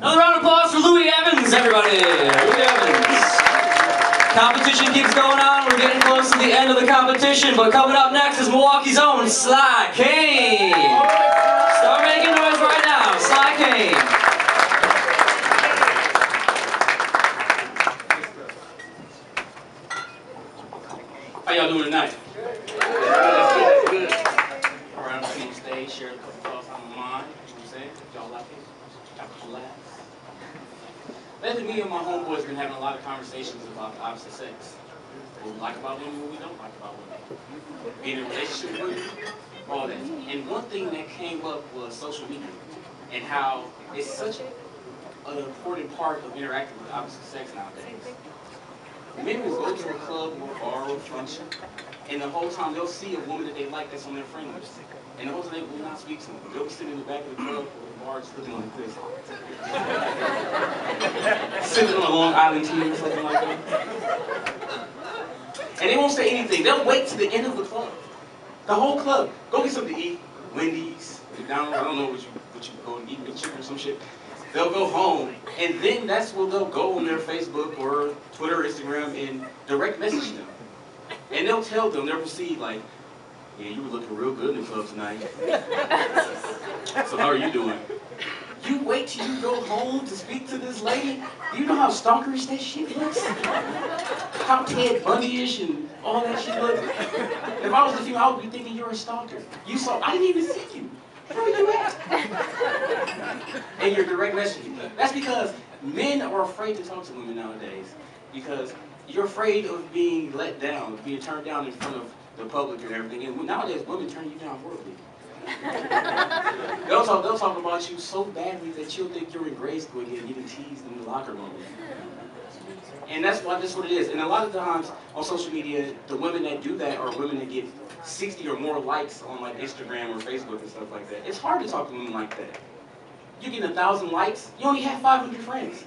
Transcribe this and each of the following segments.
Another round of applause for Louis Evans, everybody. Louis Evans. Competition keeps going on. We're getting close to the end of the competition, but coming up next is Milwaukee's own Cain. Start making noise right now, Cain. How y'all doing tonight? Good. All right, I'm going to on stage, share a couple thoughts on my mind. You know what I'm saying? If y'all like it, have a laugh. Lately, me and my homeboys been having a lot of conversations about the opposite sex. What we like about women, what we don't like about women. Being in a relationship with women, all that. And one thing that came up was social media and how it's such an important part of interacting with the opposite sex nowadays. Men will go to a club or a bar or a function, and the whole time they'll see a woman that they like that's on their friend list. And the whole time they will not speak to them. They'll be sitting in the back of the club or the bar just looking like this. Sitting on a Long Island tea or something like that. And they won't say anything. They'll wait to the end of the club. The whole club. Go get something to eat. Wendy's, McDonald's, I don't know what you go and eat, chicken or some shit. They'll go home, and then that's where they'll go on their Facebook or Twitter or Instagram and direct message them. And they'll tell them, they'll proceed like, yeah, you were looking real good in the club tonight. So how are you doing? You wait till you go home to speak to this lady? Do you know how stalkerish that shit looks? How Ted Bundy-ish and all that shit looks? If I was with you, I would be thinking you're a stalker. You saw, I didn't even see you. Where are you at? And you're direct messaging. That's because men are afraid to talk to women nowadays because you're afraid of being let down, being turned down in front of the public and everything. And nowadays, women turn you down horribly. They'll talk about you so badly that you'll think you're in grade school again, getting teased in the locker room. And that's what it is. And a lot of times on social media, the women that do that are women that get 60 or more likes on like Instagram or Facebook and stuff like that. It's hard to talk to women like that. You get 1,000 likes, you only have 500 friends.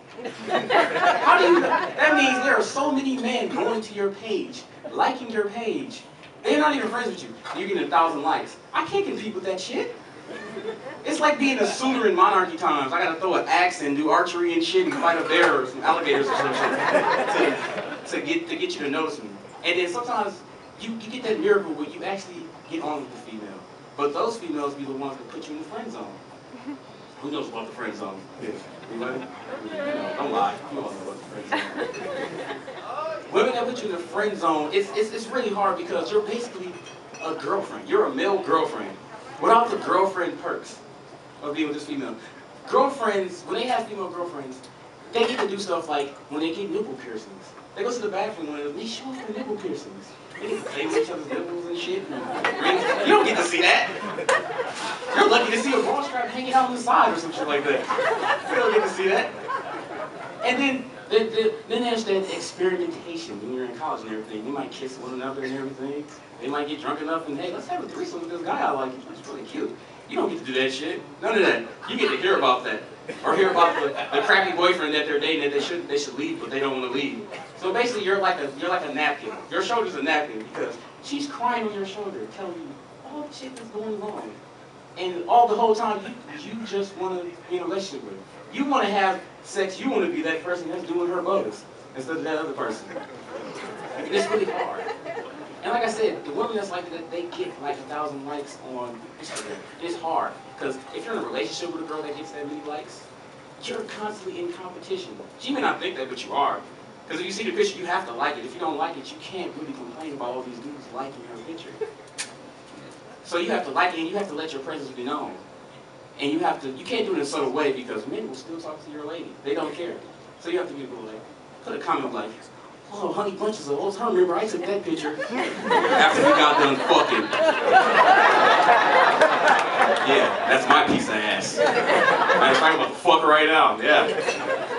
How do you? That means there are so many men going to your page, liking your page. They're not even friends with you. You're getting 1,000 likes. I can't compete with that shit. It's like being a suitor in monarchy times. I gotta throw an axe and do archery and shit and fight a bear or some alligators or some shit to get you to notice me. And then sometimes you get that miracle where you actually get on with the female. But those females be the ones that put you in the friend zone. Who knows about the friend zone? Anybody? No, don't lie. You all know about the friend zone. Women that put you in the friend zone, it's really hard because you're basically a girlfriend. You're a male girlfriend. Without the girlfriend perks of being with this female. Girlfriends, when they have female girlfriends, they get to do stuff like when they get nipple piercings. They go to the bathroom and they show off their nipple piercings. They get to play with each other's nipples and shit. You don't get to see that. You're lucky to see a bra strap hanging out on the side or some shit like that. You don't get to see that. And then there's that experimentation when you're in college and everything. You might kiss one another and everything. They might get drunk enough and, hey, let's have a threesome with this guy I like. He's really cute. You don't get to do that shit. None of that. You get to hear about that. Or hear about the crappy boyfriend that they're dating that they should leave, but they don't want to leave. So basically, you're like a napkin. Your shoulder's a napkin because she's crying on your shoulder, telling you all the shit that's going on. And all the whole time, you just want to be in a relationship with her. You want to have sex. You want to be that person that's doing her bogus instead of that other person. And it's really hard. And like I said, the women that's like that, they get like 1,000 likes on Instagram. It's hard. Because if you're in a relationship with a girl that gets that many likes, you're constantly in competition. She may not think that, but you are. Because if you see the picture, you have to like it. If you don't like it, you can't really complain about all these dudes liking her picture. So you have to like it, and you have to let your presence be known. And you can't do it in a subtle way because men will still talk to your lady. They don't care. So you have to be a little like, put a comment like, oh, honey bunches of oats. I remember I took that picture after we got done fucking. Yeah, that's my piece of ass. I'm talking about the fuck right now. Yeah.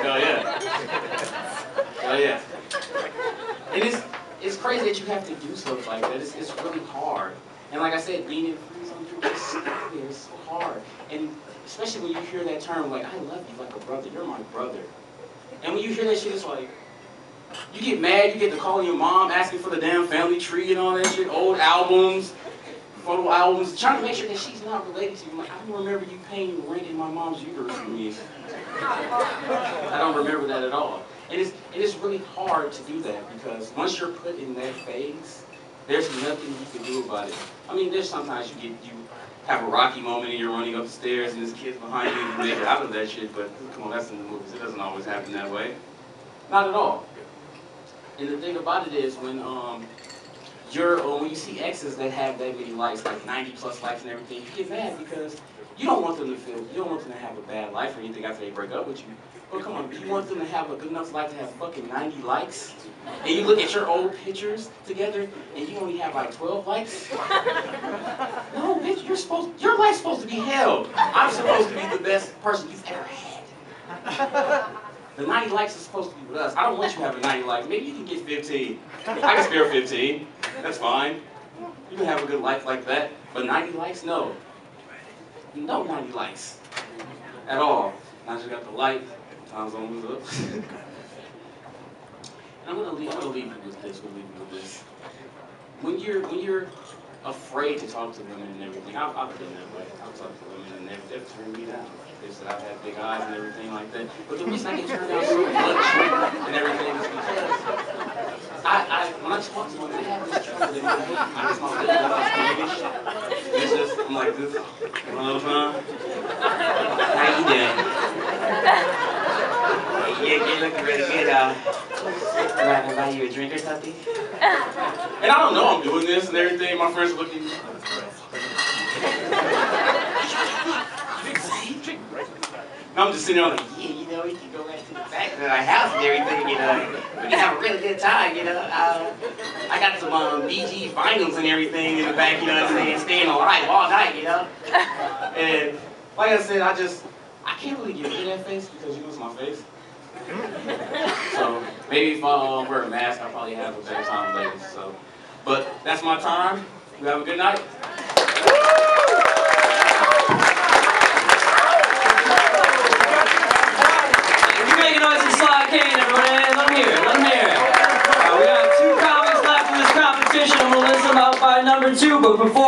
Hell yeah. Hell yeah. And it's crazy that you have to do stuff like that. It's really hard. And like I said, being in a free zone, it's so hard. And especially when you hear that term, like, I love you like a brother. You're my brother. And when you hear that shit, it's like, you get mad, you get to call your mom asking for the damn family tree and all that shit, old albums, photo albums, trying to make sure that she's not related to you. I'm like, I don't remember you paying rent in my mom's uterus for me. I don't remember that at all. And it's really hard to do that because once you're put in that phase, there's nothing you can do about it. I mean, there's sometimes you have a rocky moment and you're running up the stairs and this kid's behind you and you make it out of that shit, but come on, that's in the movies. It doesn't always happen that way. Not at all. And the thing about it is when you see exes that have that many likes, like 90+ likes and everything, you get mad because you don't want them to have a bad life or anything after they break up with you. But come on, you want them to have a good enough life to have fucking 90 likes? And you look at your old pictures together and you only have like 12 likes? No, bitch, your life's supposed to be hell. I'm supposed to be the best person you've ever had. The 90 likes is supposed to be with us. I don't want you having 90 likes. Maybe you can get 15. I can spare 15. That's fine. You can have a good life like that. But 90 likes? No. No 90 likes. At all. And I just got the light. Time zone was up. And I'm gonna leave you with this. We'll leave you with this. When you're afraid to talk to women and everything, I've been that way. I've talked to women and they've turned me down. They said I've had big eyes and everything like that. But the reason I get turned down so much and everything is because when I talk to women, I have this trouble in my head. I just don't live with it's just, I'm like this. Hello, huh? How you doing? You're looking really good, do I buy you a drink or something? And I don't know I'm doing this and everything. My friends are looking. And I'm just sitting there like, yeah, you know, you can go back to the back of our house and everything, you know. We can have a really good time, you know. I got some BG finals and everything in the back, you know what I'm saying, staying alive all night, you know. And like I said, I can't really get rid of that face because you know it's my face. So maybe if I wear a mask, I'll probably have a better time later. So, but that's my time. You have a good night. You make a noise for Sly Cain, everybody. Let me hear it. Let me hear it. We got 2 comics left in this competition, and we'll list them out by number 2. But before